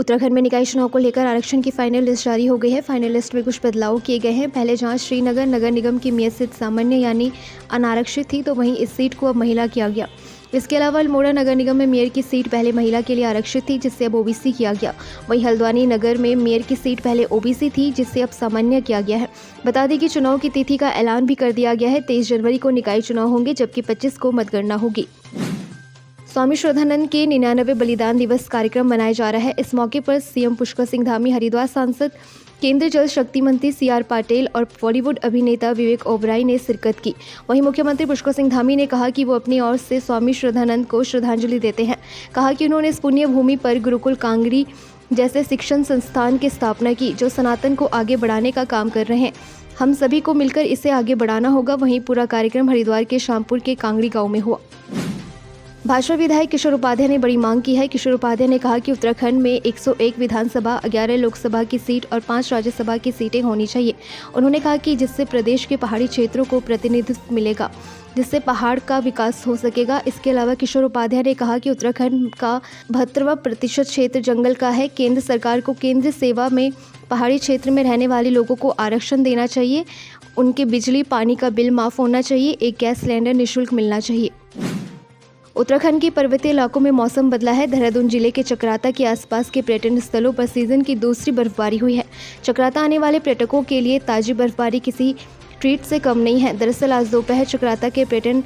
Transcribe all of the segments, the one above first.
उत्तराखंड में निकाय चुनाव को लेकर आरक्षण की फाइनल लिस्ट जारी हो गई है। फाइनल लिस्ट में कुछ बदलाव किए गए हैं। पहले जहां श्रीनगर नगर निगम की मेयर सीट सामान्य यानी अनारक्षित थी, तो वहीं इस सीट को अब महिला किया गया। इसके अलावा अल्मोड़ा नगर निगम में मेयर की सीट पहले महिला के लिए आरक्षित थी, जिससे अब ओबीसी किया गया। वहीं हल्द्वानी नगर में मेयर की सीट पहले ओबीसी थी, जिससे अब सामान्य किया गया है। बता दें कि चुनाव की तिथि का ऐलान भी कर दिया गया है। 23 जनवरी को निकाय चुनाव होंगे, जबकि 25 को मतगणना होगी। स्वामी श्रद्धानंद के 99वें बलिदान दिवस कार्यक्रम मनाया जा रहा है। इस मौके पर सीएम पुष्कर सिंह धामी, हरिद्वार सांसद, केंद्रीय जल शक्ति मंत्री सीआर पाटिल और बॉलीवुड अभिनेता विवेक ओबराय ने शिरकत की। वहीं मुख्यमंत्री पुष्कर सिंह धामी ने कहा कि वो अपनी ओर से स्वामी श्रद्धानंद को श्रद्धांजलि देते हैं। कहा कि उन्होंने इस पुण्य भूमि पर गुरुकुल कांगड़ी जैसे शिक्षण संस्थान की स्थापना की, जो सनातन को आगे बढ़ाने का काम कर रहे हैं। हम सभी को मिलकर इसे आगे बढ़ाना होगा। वहीं पूरा कार्यक्रम हरिद्वार के शामपुर के कांगड़ी गाँव में हुआ। भाजपा विधायक किशोर उपाध्याय ने बड़ी मांग की है। किशोर उपाध्याय ने कहा कि उत्तराखंड में 101 विधानसभा, 11 लोकसभा की सीट और 5 राज्यसभा की सीटें होनी चाहिए। उन्होंने कहा कि जिससे प्रदेश के पहाड़ी क्षेत्रों को प्रतिनिधित्व मिलेगा, जिससे पहाड़ का विकास हो सकेगा। इसके अलावा किशोर उपाध्याय ने कहा कि उत्तराखंड का 72% क्षेत्र जंगल का है। केंद्र सरकार को केंद्रीय सेवा में पहाड़ी क्षेत्र में रहने वाले लोगों को आरक्षण देना चाहिए। उनके बिजली पानी का बिल माफ़ होना चाहिए। एक गैस सिलेंडर निःशुल्क मिलना चाहिए। उत्तराखंड के पर्वतीय इलाकों में मौसम बदला है। देहरादून जिले के चक्राता के आसपास के पर्यटन स्थलों पर सीजन की दूसरी बर्फबारी हुई है। चक्राता आने वाले पर्यटकों के लिए ताज़ी बर्फबारी किसी ट्रीट से कम नहीं है। दरअसल आज दोपहर चक्राता के पर्यटन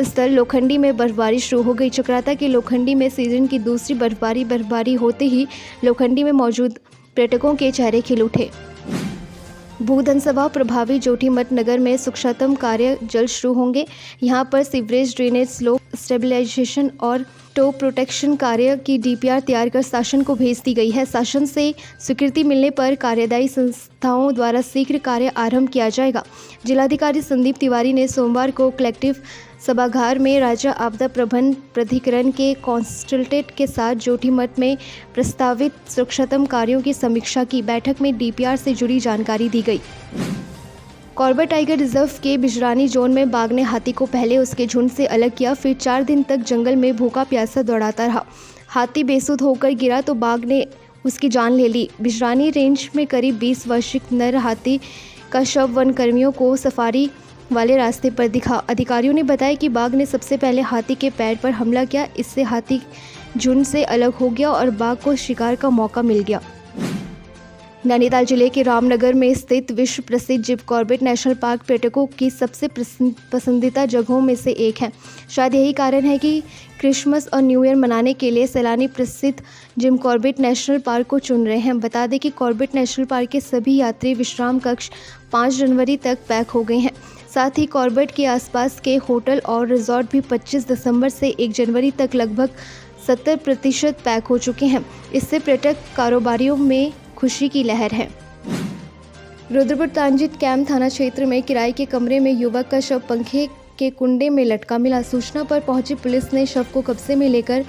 स्थल लोखंडी में बर्फबारी शुरू हो गई। चक्राता के लोखंडी में सीजन की दूसरी बर्फबारी होते ही लोखंडी में मौजूद पर्यटकों के चेहरे खिल उठे। भूधनसभा प्रभावी जोटीमठ नगर में सूक्ष्मतम कार्य जल्द शुरू होंगे। यहां पर सीवरेज, ड्रेनेज, स्लोप स्टेबलाइजेशन और टो प्रोटेक्शन कार्य की डीपीआर तैयार कर शासन को भेज दी गई है। शासन से स्वीकृति मिलने पर कार्यदायी संस्थाओं द्वारा शीघ्र कार्य आरंभ किया जाएगा। जिलाधिकारी संदीप तिवारी ने सोमवार को कलेक्टिव सभागार में राज्य आपदा प्रबंधन प्राधिकरण के कॉन्सल्टेंट के साथ जोटीमठ में प्रस्तावित सूक्ष्मतम कार्यों की समीक्षा की। बैठक में डीपीआर से जुड़ी जानकारी दी गई। कॉर्बेट टाइगर रिजर्व के बिजरानी जोन में बाघ ने हाथी को पहले उसके झुंड से अलग किया, फिर 4 दिन तक जंगल में भूखा प्यासा दौड़ाता रहा। हाथी बेसुध होकर गिरा तो बाघ ने उसकी जान ले ली। बिजरानी रेंज में करीब 20 वर्षीय नर हाथी का शव वन कर्मियों को सफारी वाले रास्ते पर दिखा। अधिकारियों ने बताया कि बाघ ने सबसे पहले हाथी के पैर पर हमला किया। इससे हाथी झुंड से अलग हो गया और बाघ को शिकार का मौका मिल गया। नैनीताल जिले के रामनगर में स्थित विश्व प्रसिद्ध जिम कॉर्बेट नेशनल पार्क पर्यटकों की सबसे पसंदीदा जगहों में से एक है। शायद यही कारण है कि क्रिसमस और न्यू ईयर मनाने के लिए सैलानी प्रसिद्ध जिम कॉर्बेट नेशनल पार्क को चुन रहे हैं। बता दें कि कॉर्बेट नेशनल पार्क के सभी यात्री विश्राम कक्ष 5 जनवरी तक पैक हो गए हैं। साथ ही कॉर्बेट के आसपास के होटल और रिजॉर्ट भी 25 दिसंबर से 1 जनवरी तक लगभग 70% पैक हो चुके हैं। इससे पर्यटक कारोबारियों में खुशी की लहर है। रुद्रपुर तांजित कैंप थाना क्षेत्र में किराए के कमरे में युवक का शव पंखे के कुंडे में लटका मिला। सूचना पर पहुंची पुलिस ने शव को कब्जे में लेकर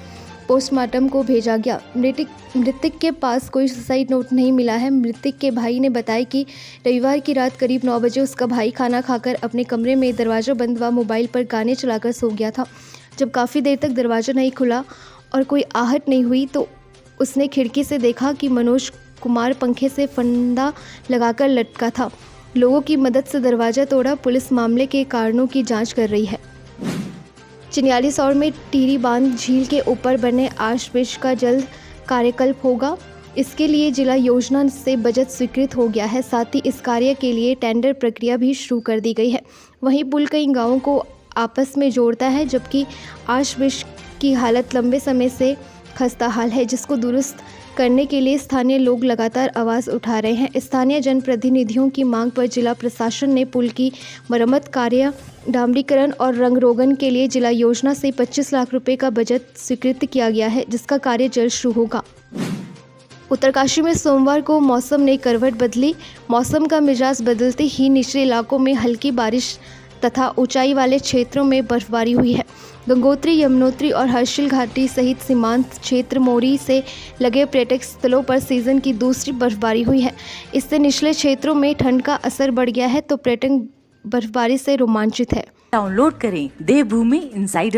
पोस्टमार्टम को भेजा गया। मृतक के पास कोई सुसाइड नोट नहीं मिला है। मृतक के भाई ने बताया कि रविवार की रात करीब 9 बजे उसका भाई खाना खाकर अपने कमरे में दरवाज़ा बंद व मोबाइल पर गाने चलाकर सो गया था। जब काफ़ी देर तक दरवाज़ा नहीं खुला और कोई आहट नहीं हुई तो उसने खिड़की से देखा कि मनोज कुमार पंखे से फंदा लगाकर लटका था। लोगों की मदद से दरवाज़ा तोड़ा। पुलिस मामले के कारणों की जांच कर रही है। चिन्यालीसौर में टिहरी बांध झील के ऊपर बने आश ब्रिज का जल्द कार्यकल्प होगा। इसके लिए जिला योजना से बजट स्वीकृत हो गया है। साथ ही इस कार्य के लिए टेंडर प्रक्रिया भी शुरू कर दी गई है। वहीं पुल कई गाँवों को आपस में जोड़ता है, जबकि आश ब्रिज की हालत लंबे समय से खस्ता हाल है, जिसको दुरुस्त करने के लिए स्थानीय लोग लगातार आवाज़ उठा रहे हैं। स्थानीय जनप्रतिनिधियों की मांग पर जिला प्रशासन ने पुल की मरम्मत कार्य, डामरीकरण और रंग रोगन के लिए जिला योजना से 25 लाख रुपए का बजट स्वीकृत किया गया है, जिसका कार्य जल्द शुरू होगा। उत्तरकाशी में सोमवार को मौसम ने करवट बदली। मौसम का मिजाज बदलते ही निचले इलाकों में हल्की बारिश तथा ऊंचाई वाले क्षेत्रों में बर्फबारी हुई है। गंगोत्री, यमुनोत्री और हर्षिल घाटी सहित सीमांत क्षेत्र मोरी से लगे पर्यटक स्थलों पर सीजन की दूसरी बर्फबारी हुई है। इससे निचले क्षेत्रों में ठंड का असर बढ़ गया है, तो पर्यटक बर्फबारी से रोमांचित है। डाउनलोड करें देवभूमि इनसाइडर।